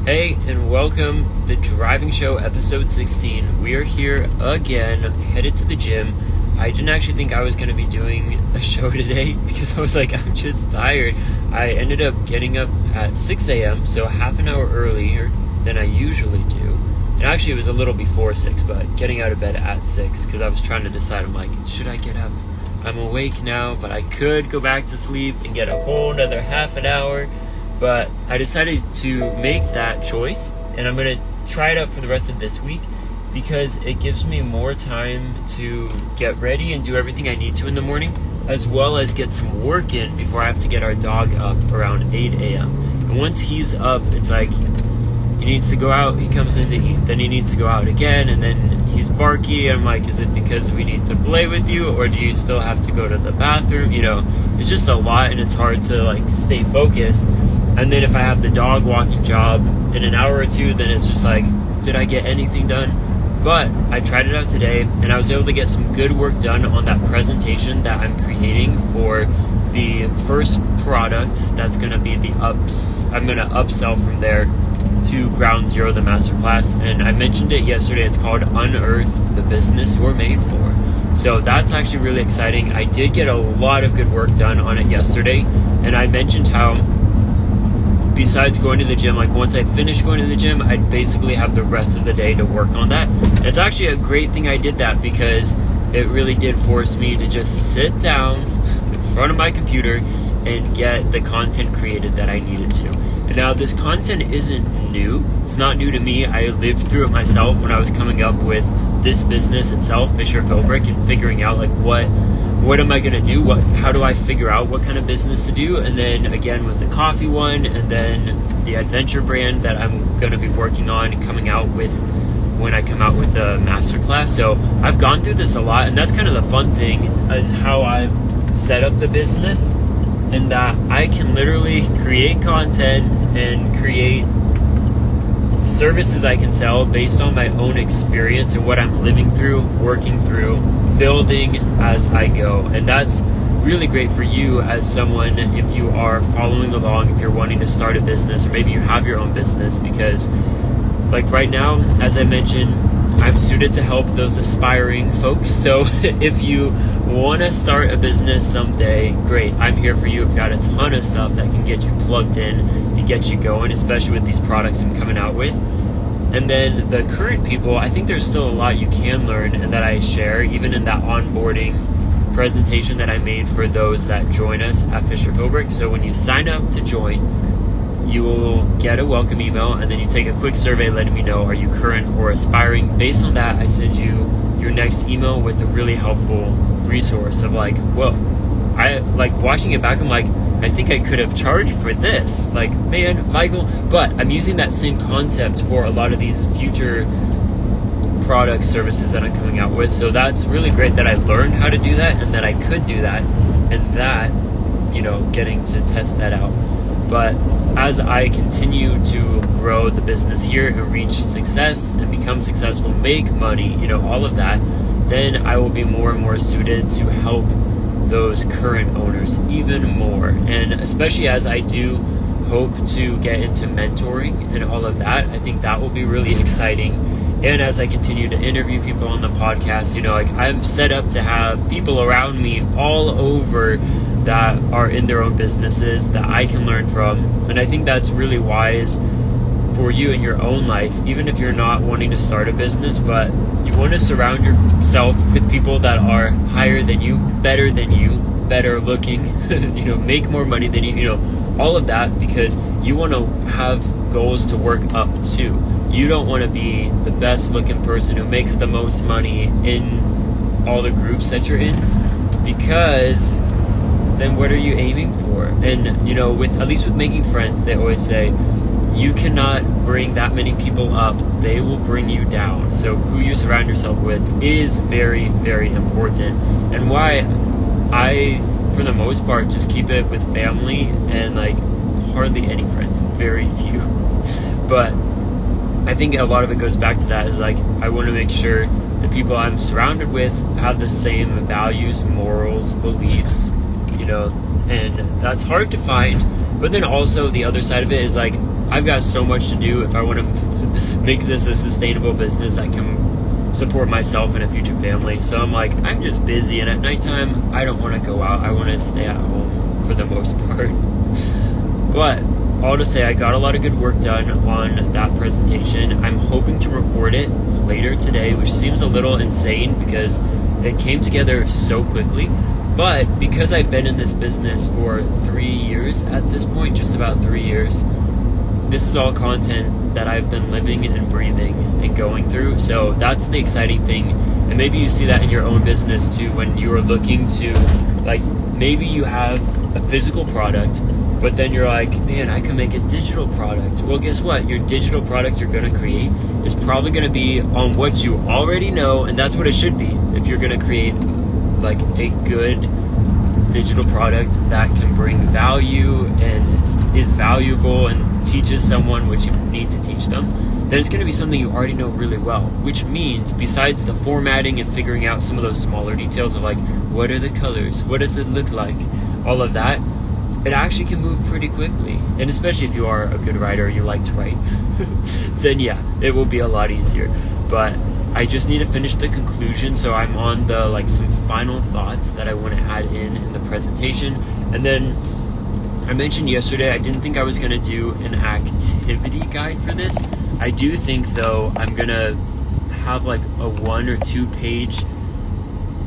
Hey, and welcome, the Driving Show, episode 16. We are here again, headed to the gym. I didn't actually think I was going to be doing a show today because I was like, I'm just tired. I ended up getting up at 6 a.m., so half an hour earlier than I usually do. And actually, it was a little before 6, but getting out of bed at 6 because I was trying to decide, I'm like, should I get up? I'm awake now, but I could go back to sleep and get a whole another half an hour. But I decided to make that choice, and I'm going to try it out for the rest of this week because it gives me more time to get ready and do everything I need to in the morning, as well as get some work in before I have to get our dog up around 8 a.m. And once he's up, it's like he needs to go out, he comes in to eat, then he needs to go out again, and then he's barky, and I'm like, is it because we need to play with you, or do you still have to go to the bathroom? You know, it's just a lot, and it's hard to like stay focused. And then if I have the dog walking job in an hour or two, then it's just like, did I get anything done? But I tried it out today, and I was able to get some good work done on that presentation that I'm creating for the first product that's going to be the I'm going to upsell from there to Ground Zero, the masterclass. And I mentioned it yesterday. It's called Unearth the Business You're Made For. So that's actually really exciting. I did get a lot of good work done on it yesterday, and I mentioned how besides going to the gym, like once I finish going to the gym, I'd basically have the rest of the day to work on that. And it's actually a great thing I did that because it really did force me to just sit down in front of my computer and get the content created that I needed to. And now this content isn't new. It's not new to me. I lived through it myself when I was coming up with this business itself, Philbrick, and figuring out like what am I going to do? How do I figure out what kind of business to do? And then again with the coffee one, and then the adventure brand that I'm going to be working on and coming out with when I come out with the masterclass. So I've gone through this a lot, and that's kind of the fun thing and how I've set up the business, and that I can literally create content and create services I can sell based on my own experience and what I'm living through, working through, building as I go. And that's really great for you as someone, if you are following along, if you're wanting to start a business, or maybe you have your own business, because like right now, as I mentioned, I'm suited to help those aspiring folks. So if you want to start a business someday, great, I'm here for you. I've got a ton of stuff that can get you plugged in and get you going, especially with these products I'm coming out with. And then the current people, I think there's still a lot you can learn and that I share, even in that onboarding presentation that I made for those that join us at Philbrick. So when you sign up to join, you will get a welcome email, and then you take a quick survey letting me know, are you current or aspiring? Based on that, I send you your next email with a really helpful resource of like, well, I like watching it back, I'm like, I think I could have charged for this. Like, man, Michael, but I'm using that same concept for a lot of these future product services that I'm coming out with. So that's really great that I learned how to do that and that I could do that, and that, you know, getting to test that out. But as I continue to grow the business here and reach success and become successful, make money, you know, all of that, then I will be more and more suited to help those current owners even more. And especially as I do hope to get into mentoring and all of that, I think that will be really exciting. And as I continue to interview people on the podcast, you know, like I'm set up to have people around me all over that are in their own businesses that I can learn from. And I think that's really wise for you in your own life, even if you're not wanting to start a business, but you want to surround yourself with people that are higher than you, better looking, you know, make more money than you know, all of that, because you want to have goals to work up to. You don't want to be the best looking person who makes the most money in all the groups that you're in, because then what are you aiming for? And, you know, with at least with making friends, they always say, you cannot bring that many people up. They will bring you down. So who you surround yourself with is very, very important. And why I, for the most part, just keep it with family and like hardly any friends, very few. But I think a lot of it goes back to that, is like, I want to make sure the people I'm surrounded with have the same values, morals, beliefs, you know, and that's hard to find. But then also the other side of it is like, I've got so much to do if I want to make this a sustainable business that can support myself and a future family. So I'm like, I'm just busy, and at nighttime I don't want to go out. I want to stay at home for the most part. But all to say, I got a lot of good work done on that presentation. I'm hoping to record it later today, which seems a little insane because it came together so quickly. But because I've been in this business for 3 years at this point, just about 3 years, this is all content that I've been living and breathing and going through. So that's the exciting thing. And maybe you see that in your own business too, when you are looking to, like, maybe you have a physical product, but then you're like, man, I can make a digital product. Well, guess what? Your digital product you're going to create is probably going to be on what you already know, and that's what it should be. If you're going to create like a good digital product that can bring value and is valuable and teaches someone what you need to teach them, then it's going to be something you already know really well, which means besides the formatting and figuring out some of those smaller details of like, what are the colors? What does it look like? All of that, it actually can move pretty quickly. And especially if you are a good writer, you like to write, then yeah, it will be a lot easier. But I just need to finish the conclusion, so I'm on the like some final thoughts that I want to add in the presentation. And then I mentioned yesterday I didn't think I was going to do an activity guide for this. I do think though I'm going to have like a 1 or 2 page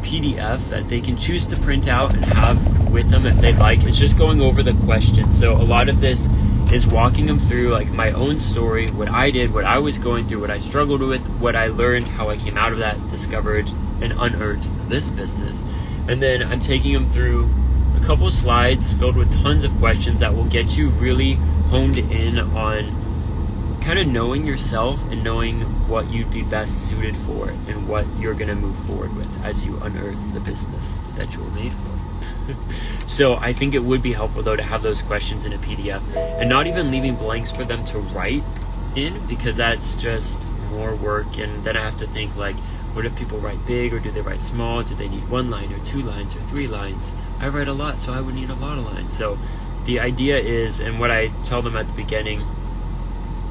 PDF that they can choose to print out and have with them if they'd like. It's just going over the questions. So a lot of this is walking them through like my own story, what I did, what I was going through, what I struggled with, what I learned, how I came out of that, discovered and unearthed this business. And then I'm taking them through a couple of slides filled with tons of questions that will get you really honed in on kind of knowing yourself and knowing what you'd be best suited for and what you're going to move forward with as you unearth the business that you were made for. So I think it would be helpful though to have those questions in a PDF and not even leaving blanks for them to write in, because that's just more work. And then I have to think like, what if people write big or do they write small? Do they need 1 line or 2 lines or 3 lines? I write a lot, so I would need a lot of lines. So the idea is, and what I tell them at the beginning,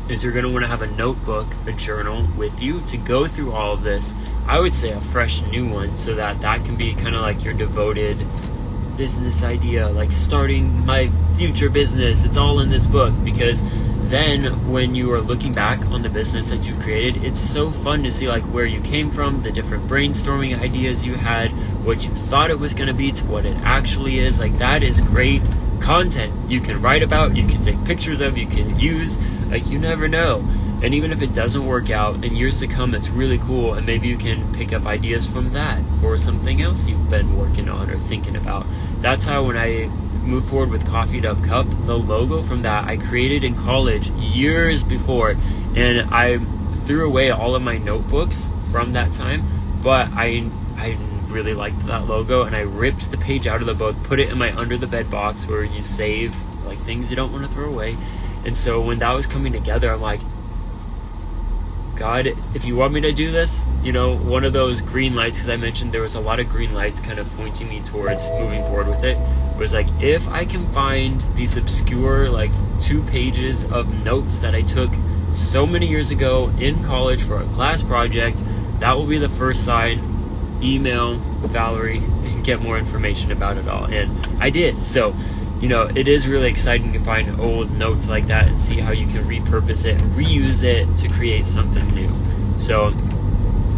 is you're going to want to have a notebook, a journal with you to go through all of this. I would say a fresh new one, so that can be kind of like your devoted business idea, like starting my future business. It's all in this book, because then when you are looking back on the business that you've created, it's so fun to see like where you came from, the different brainstorming ideas you had, what you thought it was going to be to what it actually is. Like, that is great content you can write about, you can take pictures of, you can use. Like, you never know. And even if it doesn't work out in years to come, it's really cool, and maybe you can pick up ideas from that for something else you've been working on or thinking about. That's how when I moved forward with Coffeed Up Cup, the logo from that I created in college years before, and I threw away all of my notebooks from that time, but I really liked that logo, and I ripped the page out of the book, put it in my under the bed box where you save like things you don't want to throw away. And so when that was coming together, I'm like, God, if you want me to do this, one of those green lights, because I mentioned there was a lot of green lights kind of pointing me towards moving forward with it, was like, if I can find these obscure like 2 pages of notes that I took so many years ago in college for a class project, that will be the first sign. Email Valerie and get more information about it all. And I did. So it is really exciting to find old notes like that and see how you can repurpose it and reuse it to create something new. So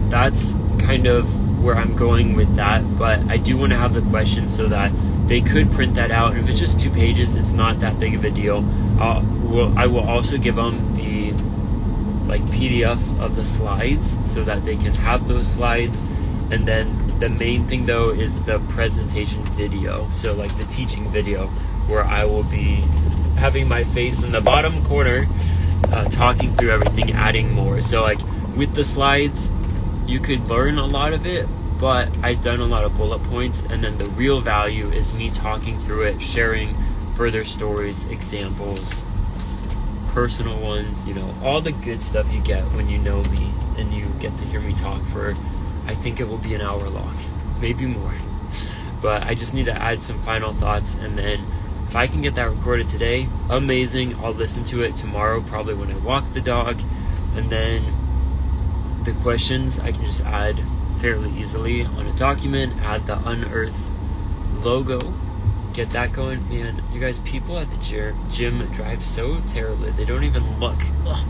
that's kind of where I'm going with that. But I do want to have the questions so that they could print that out. And if it's just 2 pages, it's not that big of a deal. I will also give them the PDF of the slides so that they can have those slides. And then the main thing though is the presentation video, so like the teaching video, where I will be having my face in the bottom corner, talking through everything, adding more. So like with the slides, you could learn a lot of it, but I've done a lot of bullet points, and then the real value is me talking through it, sharing further stories, examples, personal ones, all the good stuff you get when you know me and you get to hear me talk for, I think it will be an hour long, maybe more. But I just need to add some final thoughts, and then if I can get that recorded today, amazing. I'll listen to it tomorrow, probably when I walk the dog. And then the questions I can just add fairly easily on a document, add the Unearth logo, get that going. Man, you guys, people at the gym drive so terribly. They don't even look. Ugh.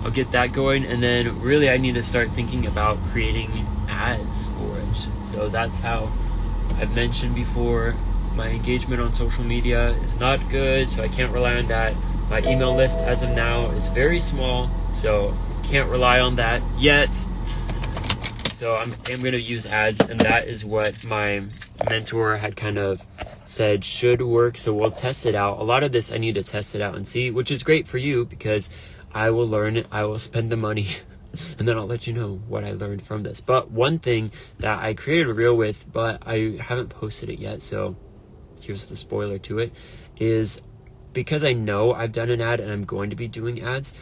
I'll get that going, and then really I need to start thinking about creating ads for it. So that's how I've mentioned before, my engagement on social media is not good, so I can't rely on that. My email list as of now is very small, so can't rely on that yet. So I'm going to use ads, and that is what my mentor had kind of said should work. So we'll test it out. A lot of this I need to test it out and see, which is great for you because I will learn it. I will spend the money and then I'll let you know what I learned from this. But one thing that I created a reel with, but I haven't posted it yet, so here's the spoiler to it, is because I know I've done an ad and I'm going to be doing ads,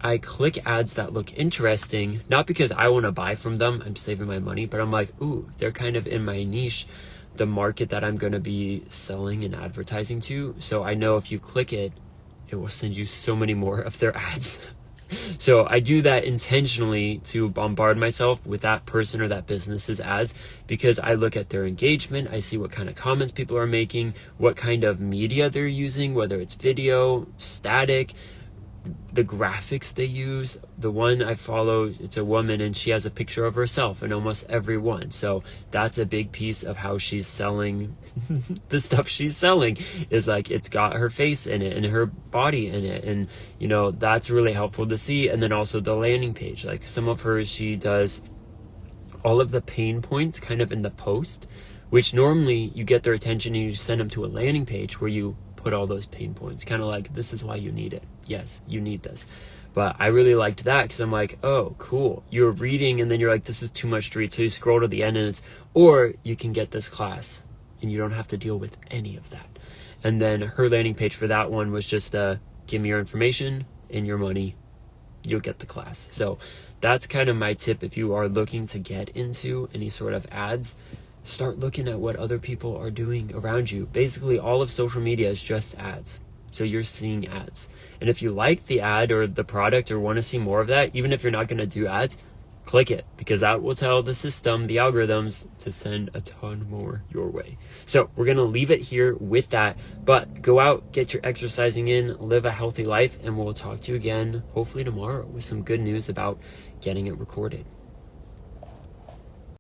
I click ads that look interesting, not because I want to buy from them, I'm saving my money, but I'm like, ooh, they're kind of in my niche, the market that I'm going to be selling and advertising to. So I know if you click it, it will send you so many more of their ads. So I do that intentionally to bombard myself with that person or that business's ads, because I look at their engagement, I see what kind of comments people are making, what kind of media they're using, whether it's video, static, the graphics they use. The one I follow, it's a woman and she has a picture of herself in almost every one. So that's a big piece of how she's selling the stuff she's selling, is like it's got her face in it and her body in it, and you know, that's really helpful to see. And then also the landing page, like some of hers, she does all of the pain points kind of in the post, which normally you get their attention and you send them to a landing page where you put all those pain points, kind of like, this is why you need it. Yes, you need this. But I really liked that because I'm like, oh, cool. You're reading and then you're like, this is too much to read. So you scroll to the end and it's, or you can get this class and you don't have to deal with any of that. And then her landing page for that one was just give me your information and your money, you'll get the class. So that's kind of my tip. If you are looking to get into any sort of ads, start looking at what other people are doing around you. Basically, all of social media is just ads. So you're seeing ads. And if you like the ad or the product or want to see more of that, even if you're not going to do ads, click it, because that will tell the system, the algorithms, to send a ton more your way. So we're going to leave it here with that. But go out, get your exercising in, live a healthy life, and we'll talk to you again hopefully tomorrow with some good news about getting it recorded.